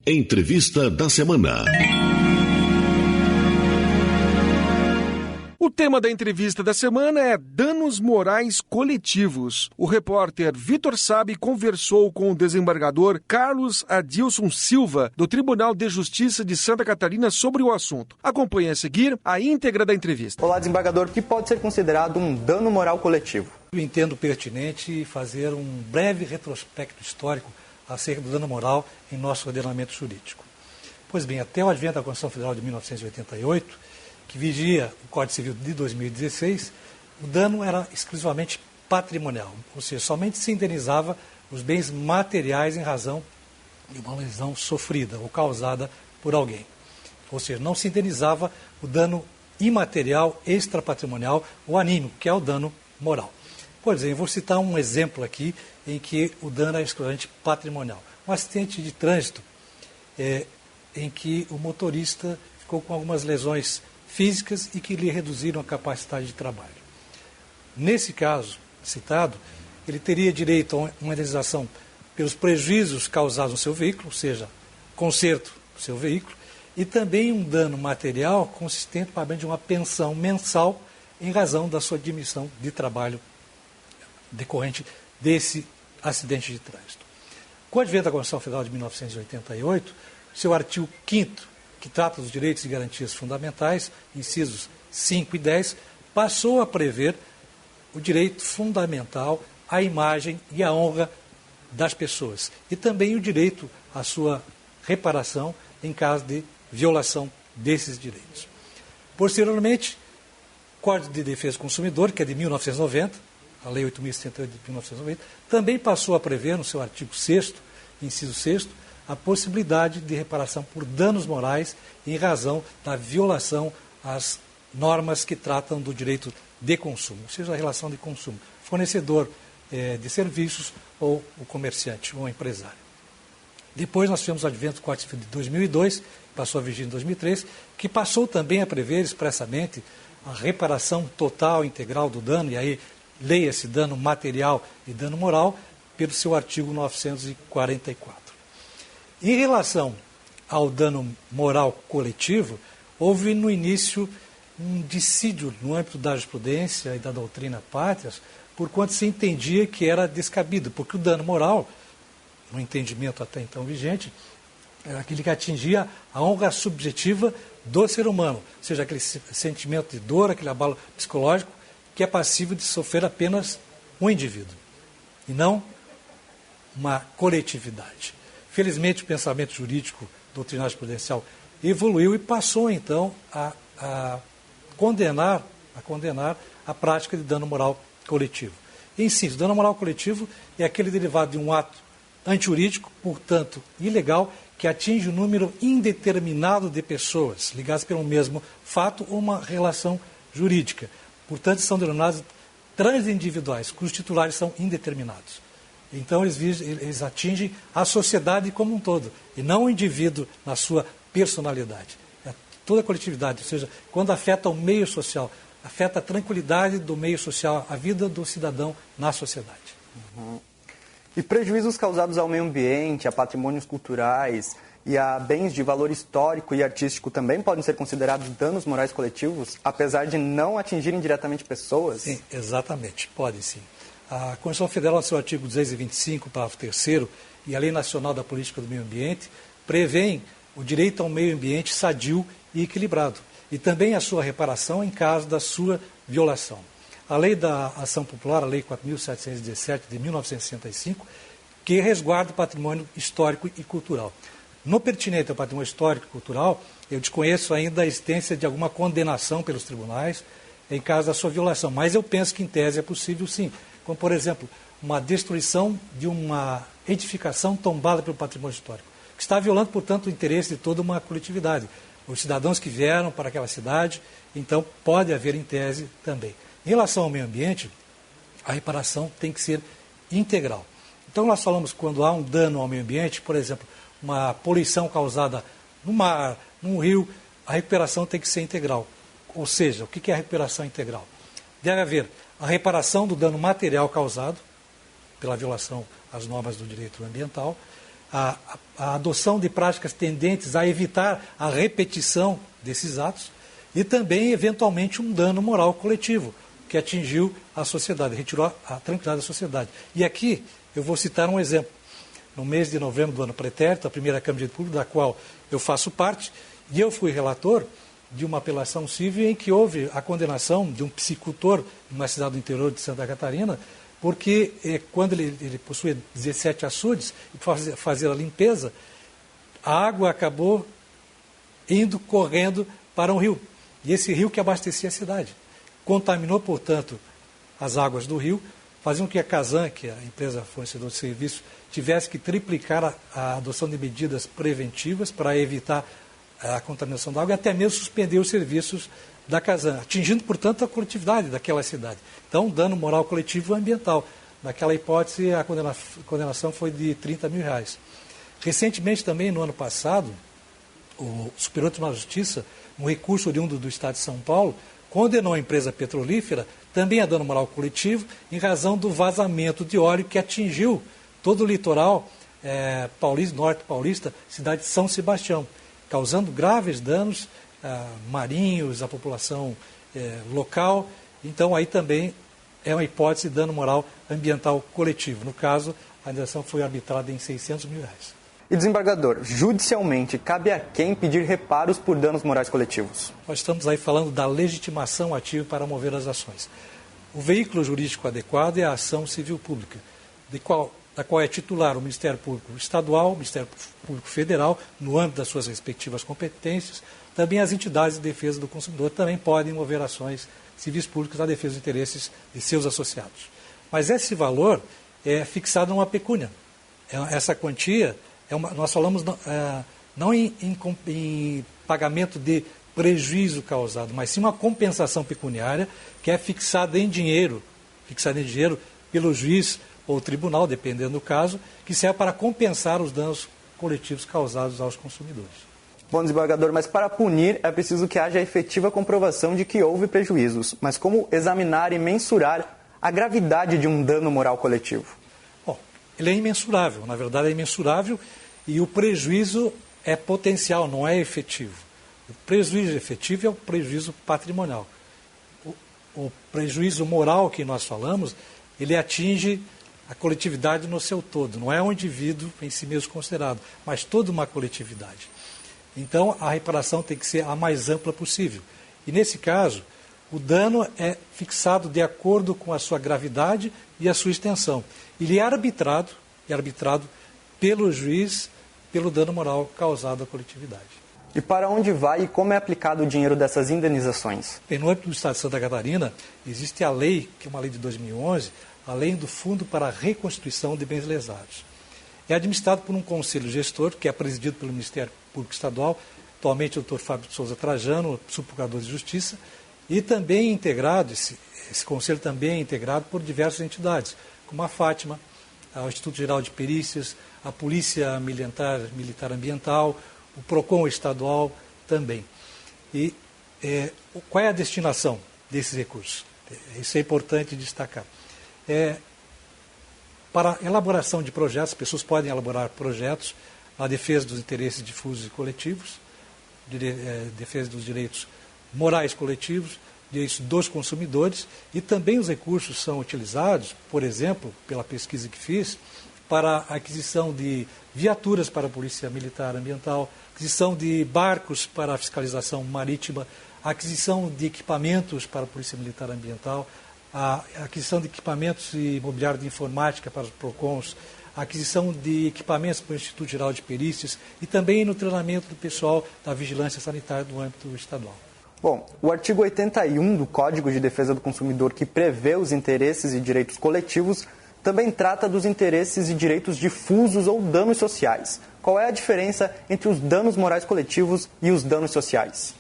Entrevista da semana. O tema da entrevista da semana é danos morais coletivos. O repórter Vitor Sabe conversou com o desembargador Carlos Adilson Silva, do Tribunal de Justiça de Santa Catarina, sobre o assunto. Acompanhe a seguir a íntegra da entrevista. Olá, desembargador. O que pode ser considerado um dano moral coletivo? Eu entendo pertinente fazer um breve retrospecto histórico acerca do dano moral em nosso ordenamento jurídico. Pois bem, até o advento da Constituição Federal de 1988, que vigia o Código Civil de 2016, o dano era exclusivamente patrimonial, ou seja, somente se indenizava os bens materiais em razão de uma lesão sofrida ou causada por alguém. Ou seja, não se indenizava o dano imaterial, extrapatrimonial ou anímico, que é o dano moral. Por exemplo, vou citar um exemplo aqui em que o dano é exclusivamente patrimonial. Um acidente de trânsito em que o motorista ficou com algumas lesões físicas e que lhe reduziram a capacidade de trabalho. Nesse caso citado, ele teria direito a uma indenização pelos prejuízos causados no seu veículo, ou seja, conserto do seu veículo, e também um dano material consistente no pagamento de uma pensão mensal em razão da sua admissão de trabalho decorrente desse acidente de trânsito. Com o advento da Constituição Federal de 1988, seu artigo 5º, que trata dos direitos e garantias fundamentais, incisos 5 e 10, passou a prever o direito fundamental à imagem e à honra das pessoas e também o direito à sua reparação em caso de violação desses direitos. Posteriormente, o Código de Defesa do Consumidor, que é de 1990, a Lei 8.078 de 1990, também passou a prever, no seu artigo 6º, inciso 6º, a possibilidade de reparação por danos morais em razão da violação às normas que tratam do direito de consumo, ou seja, a relação de consumo, fornecedor de serviços ou o comerciante ou o empresário. Depois nós tivemos o advento do Código Civil de 2002, passou a vigir em 2003, que passou também a prever expressamente a reparação total, integral do dano, e aí leia-se dano material e dano moral, pelo seu artigo 944. Em relação ao dano moral coletivo, houve no início um dissídio no âmbito da jurisprudência e da doutrina pátrias, por quanto se entendia que era descabido, porque o dano moral, no entendimento até então vigente, era aquele que atingia a honra subjetiva do ser humano, ou seja, aquele sentimento de dor, aquele abalo psicológico que é passível de sofrer apenas um indivíduo, e não uma coletividade. Felizmente, o pensamento jurídico doutrinário jurisprudencial evoluiu e passou, então, a condenar a prática de dano moral coletivo. Em síntese, dano moral coletivo é aquele derivado de um ato antijurídico, portanto, ilegal, que atinge um número indeterminado de pessoas ligadas pelo mesmo fato ou uma relação jurídica. Portanto, são denominados transindividuais, cujos titulares são indeterminados. Então, eles atingem a sociedade como um todo, e não o indivíduo na sua personalidade. É toda a coletividade, ou seja, quando afeta o meio social, afeta a tranquilidade do meio social, a vida do cidadão na sociedade. Uhum. E prejuízos causados ao meio ambiente, a patrimônios culturais e a bens de valor histórico e artístico também podem ser considerados danos morais coletivos, apesar de não atingirem diretamente pessoas? Sim, exatamente, podem sim. A Constituição Federal, no seu artigo 225, parágrafo 3º, e a Lei Nacional da Política do Meio Ambiente, prevêem o direito ao meio ambiente sadio e equilibrado, e também a sua reparação em caso da sua violação. A Lei da Ação Popular, a Lei 4.717, de 1965, que resguarda o patrimônio histórico e cultural. No pertinente ao patrimônio histórico e cultural, eu desconheço ainda a existência de alguma condenação pelos tribunais em caso da sua violação, mas eu penso que em tese é possível sim, como por exemplo, uma destruição de uma edificação tombada pelo patrimônio histórico, que está violando, portanto, o interesse de toda uma coletividade. Os cidadãos que vieram para aquela cidade, então pode haver em tese também. Em relação ao meio ambiente, a reparação tem que ser integral. Então nós falamos quando há um dano ao meio ambiente, por exemplo, uma poluição causada no mar, num rio, a recuperação tem que ser integral. Ou seja, o que é a recuperação integral? Deve haver a reparação do dano material causado pela violação às normas do direito ambiental, a adoção de práticas tendentes a evitar a repetição desses atos e também, eventualmente, um dano moral coletivo que atingiu a sociedade, retirou a tranquilidade da sociedade. E aqui eu vou citar um exemplo. No mês de novembro do ano pretérito, a primeira Câmara de Direito Público, da qual eu faço parte, e eu fui relator de uma apelação civil em que houve a condenação de um psicultor numa cidade do interior de Santa Catarina, porque quando ele possuía 17 açudes e fazer a limpeza, a água acabou indo correndo para um rio. E esse rio que abastecia a cidade. Contaminou, portanto, as águas do rio, faziam que a Casan, que é a empresa fornecedora de serviços, tivesse que triplicar a adoção de medidas preventivas para evitar a contaminação da água e até mesmo suspender os serviços da Casan, atingindo, portanto, a coletividade daquela cidade. Então, dano moral coletivo e ambiental. Naquela hipótese, a condenação foi de R$30 mil. Recentemente, também, no ano passado, o Superior Tribunal de Justiça, um recurso oriundo do Estado de São Paulo, condenou a empresa petrolífera também a dano moral coletivo em razão do vazamento de óleo que atingiu todo o litoral norte paulista, cidade de São Sebastião, causando graves danos marinhos, à população local. Então, aí também é uma hipótese de dano moral ambiental coletivo. No caso, a indenização foi arbitrada em R$600 mil. E, desembargador, judicialmente, cabe a quem pedir reparos por danos morais coletivos? Nós estamos aí falando da legitimação ativa para mover as ações. O veículo jurídico adequado é a ação civil pública, da qual é titular o Ministério Público Estadual, o Ministério Público Federal, no âmbito das suas respectivas competências. Também as entidades de defesa do consumidor também podem mover ações civis públicas na defesa dos interesses de seus associados. Mas esse valor é fixado numa pecúnia. Essa quantia, nós falamos não em pagamento de prejuízo causado, mas sim uma compensação pecuniária que é fixada em dinheiro pelo juiz ou tribunal, dependendo do caso, que serve para compensar os danos coletivos causados aos consumidores. Bom, desembargador, mas para punir é preciso que haja efetiva comprovação de que houve prejuízos. Mas como examinar e mensurar a gravidade de um dano moral coletivo? Bom, ele é imensurável, na verdade é imensurável, e o prejuízo é potencial, não é efetivo. O prejuízo efetivo é o prejuízo patrimonial. O prejuízo moral que nós falamos, ele atinge a coletividade no seu todo, não é um indivíduo em si mesmo considerado, mas toda uma coletividade. Então, a reparação tem que ser a mais ampla possível. E, nesse caso, o dano é fixado de acordo com a sua gravidade e a sua extensão. Ele é arbitrado pelo juiz, pelo dano moral causado à coletividade. E para onde vai e como é aplicado o dinheiro dessas indenizações? Bem, no âmbito do Estado de Santa Catarina, existe a lei, que é uma lei de 2011, a lei do Fundo para a Reconstituição de Bens Lesados. É administrado por um conselho gestor, que é presidido pelo Ministério Público Estadual, atualmente o Dr. Fábio de Souza Trajano, subprocurador de Justiça, e também integrado, esse conselho também é integrado por diversas entidades, como a Fátima, o Instituto Geral de Perícias, a Polícia Militar Ambiental, o PROCON estadual também. E qual é a destinação desses recursos? Isso é importante destacar. Para a elaboração de projetos, as pessoas podem elaborar projetos na defesa dos interesses difusos e coletivos, defesa dos direitos morais coletivos, direitos dos consumidores, e também os recursos são utilizados, por exemplo, pela pesquisa que fiz, para a aquisição de viaturas para a Polícia Militar Ambiental, aquisição de barcos para a fiscalização marítima, aquisição de equipamentos para a Polícia Militar Ambiental, a aquisição de equipamentos e mobiliário de informática para os PROCONs, a aquisição de equipamentos para o Instituto Geral de Perícias e também no treinamento do pessoal da vigilância sanitária do âmbito estadual. Bom, o artigo 81 do Código de Defesa do Consumidor, que prevê os interesses e direitos coletivos, também trata dos interesses e direitos difusos ou danos sociais. Qual é a diferença entre os danos morais coletivos e os danos sociais?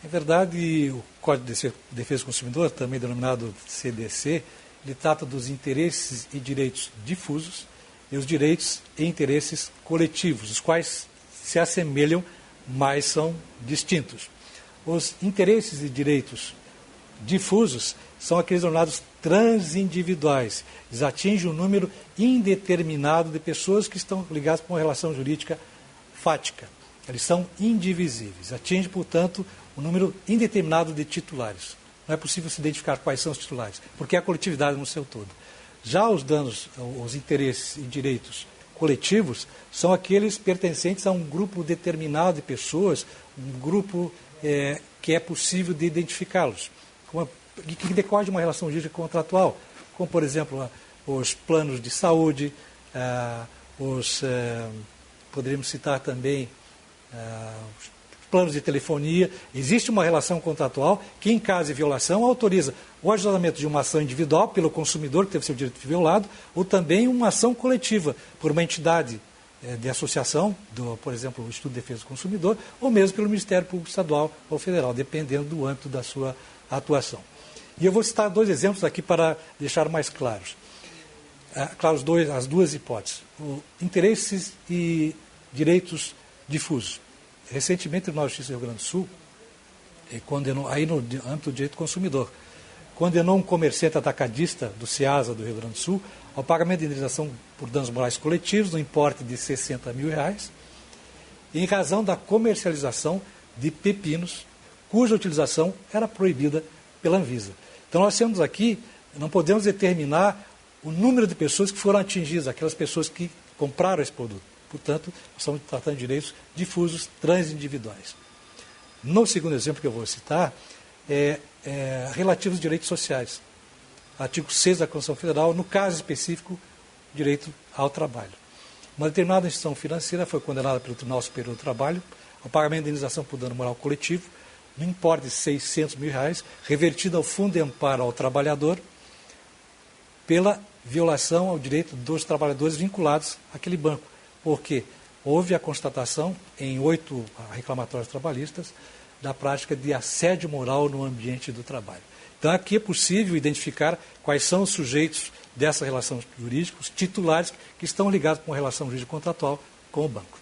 É verdade, o Código de Defesa do Consumidor, também denominado CDC, ele trata dos interesses e direitos difusos e os direitos e interesses coletivos, os quais se assemelham, mas são distintos. Os interesses e direitos difusos são aqueles denominados transindividuais. Eles atingem um número indeterminado de pessoas que estão ligadas com uma relação jurídica fática. Eles são indivisíveis. Atinge, portanto, um número indeterminado de titulares. Não é possível se identificar quais são os titulares, porque é a coletividade no seu todo. Já os danos, os interesses e direitos coletivos são aqueles pertencentes a um grupo determinado de pessoas, um grupo que é possível de identificá-los, que decorre de uma relação jurídica contratual, como, por exemplo, os planos de saúde, poderíamos citar também os planos de telefonia. Existe uma relação contratual que, em caso de violação, autoriza o ajuizamento de uma ação individual pelo consumidor que teve seu direito violado, ou também uma ação coletiva por uma entidade de associação, por exemplo, o Instituto de Defesa do Consumidor, ou mesmo pelo Ministério Público Estadual ou Federal, dependendo do âmbito da sua atuação. E eu vou citar 2 exemplos aqui para deixar mais claros. As duas hipóteses. Interesses e direitos difusos. Recentemente, o Tribunal de Justiça do Rio Grande do Sul condenou, aí no âmbito do direito do consumidor, condenou um comerciante atacadista do Ceasa do Rio Grande do Sul ao pagamento de indenização por danos morais coletivos no importe de R$60 mil, em razão da comercialização de pepinos, cuja utilização era proibida pela Anvisa. Então nós temos aqui, não podemos determinar o número de pessoas que foram atingidas, aquelas pessoas que compraram esse produto. Portanto, nós estamos tratando de direitos difusos, transindividuais. No segundo exemplo que eu vou citar, relativos aos direitos sociais. Artigo 6 da Constituição Federal, no caso específico, direito ao trabalho. Uma determinada instituição financeira foi condenada pelo Tribunal Superior do Trabalho ao pagamento de indenização por dano moral coletivo, no importe de R$600 mil, revertido ao Fundo de Amparo ao Trabalhador, pela violação ao direito dos trabalhadores vinculados àquele banco, porque houve a constatação em 8 reclamatórios trabalhistas da prática de assédio moral no ambiente do trabalho. Então, aqui é possível identificar quais são os sujeitos dessa relação jurídica, os titulares que estão ligados com a relação jurídica contratual com o banco.